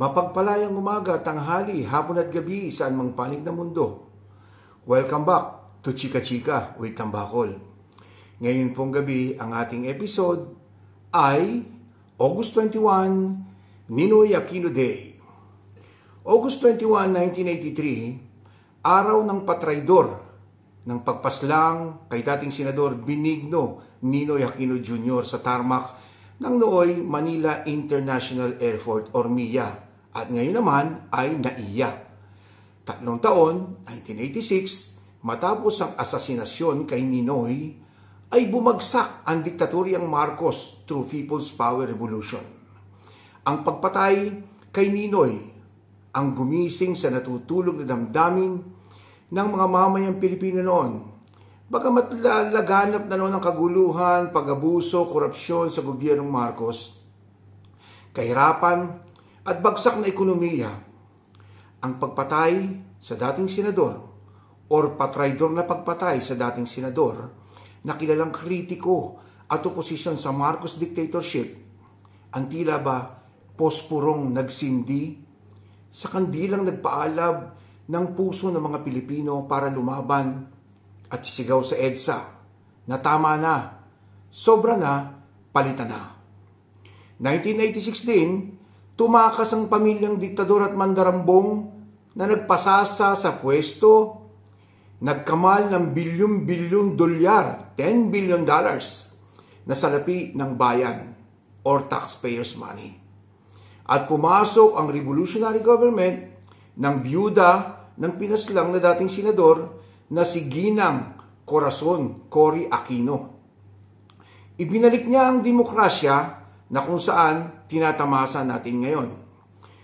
Mapagpalayang umaga, tanghali, hapon at gabi, saan mang panig na mundo. Welcome back to Chika Chika with Tambakol. Ngayon pong gabi, ang ating episode ay August 21, Ninoy Aquino Day. August 21, 1983, araw ng patraydor ng pagpaslang kay dating Senador Benigno Ninoy Aquino Jr. sa tarmac ng nooy Manila International Airport or MIA. At ngayon naman ay NAIA. 3 taon, 1986, matapos ang asasinasyon kay Ninoy, ay bumagsak ang diktatoryang Marcos through People's Power Revolution. Ang pagpatay kay Ninoy, ang gumising sa natutulog na damdamin ng mga mamayang Pilipino noon. Bagamat laganap na noon ang kaguluhan, pag-abuso, korupsyon sa gobyernong Marcos, kahirapan at bagsak na ekonomiya, ang pagpatay sa dating senador or patraydor na pagpatay sa dating senador na kilalang kritiko at oposisyon sa Marcos dictatorship, ang tila ba posporong nagsindi sa kandilang nagpaalab ng puso ng mga Pilipino para lumaban at isigaw sa EDSA na tama na, sobra na, palitan na. 1986 din, tumakas ang pamilyang diktador at mandarambong na nagpasasa sa pwesto, nagkamal ng bilyon-bilyon dolyar, $10 billion, na salapi ng bayan or taxpayers' money. At pumasok ang revolutionary government ng biyuda ng pinaslang na dating senador na si Ginang Corazon Cory Aquino. Ibinalik niya ang demokrasya na kung saan tinatamasa natin ngayon.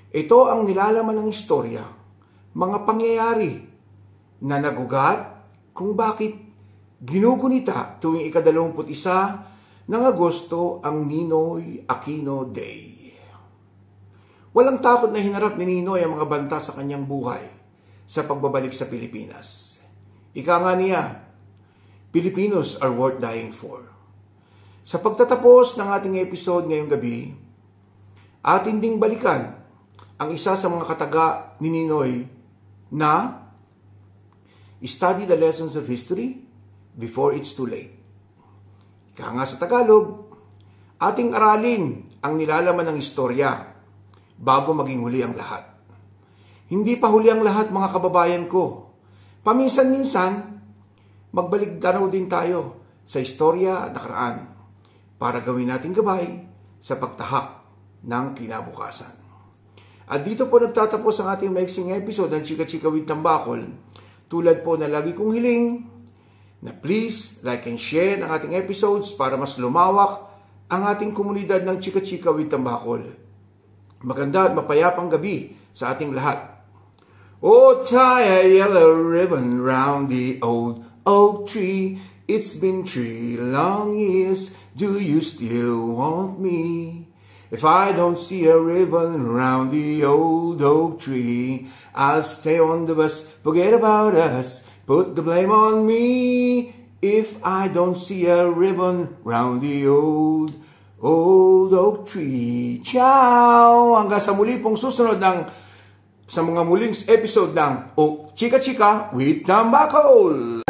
Ito ang nilalaman ng istorya, mga pangyayari na nagugat kung bakit ginugunita tuwing ika-21 ng Agosto ang Ninoy Aquino Day. Walang takot na hinarap ni Ninoy ang mga banta sa kanyang buhay sa pagbabalik sa Pilipinas. Ika nga niya, Filipinos are worth dying for. Sa pagtatapos ng ating episode ngayong gabi, atin ding balikan ang isa sa mga kataga ni Ninoy na study the lessons of history before it's too late. Ika nga sa Tagalog, ating aralin ang nilalaman ng istorya bago maging huli ang lahat. Hindi pa huli ang lahat, mga kababayan ko. Paminsan-minsan, magbalik tanaw din tayo sa istorya at nakaraan para gawin nating gabay sa pagtahak ng kinabukasan. At dito po nagtatapos ang ating maiksing episode ng Chika Chika with Tambakol. Tulad po na lagi kong hiling na please like and share ang ating episodes para mas lumawak ang ating komunidad ng Chika Chika with Tambakol. Maganda at mapayapang gabi sa ating lahat. Oh, tie a yellow ribbon round the old oak tree. It's been 3 long years. Do you still want me? If I don't see a ribbon round the old oak tree, I'll stay on the bus. Forget about us. Put the blame on me. If I don't see a ribbon round the old oak tree. Ciao! Hanggang sa muli pong susunod sa mga muling episode ng Chika Chika with Tambakol.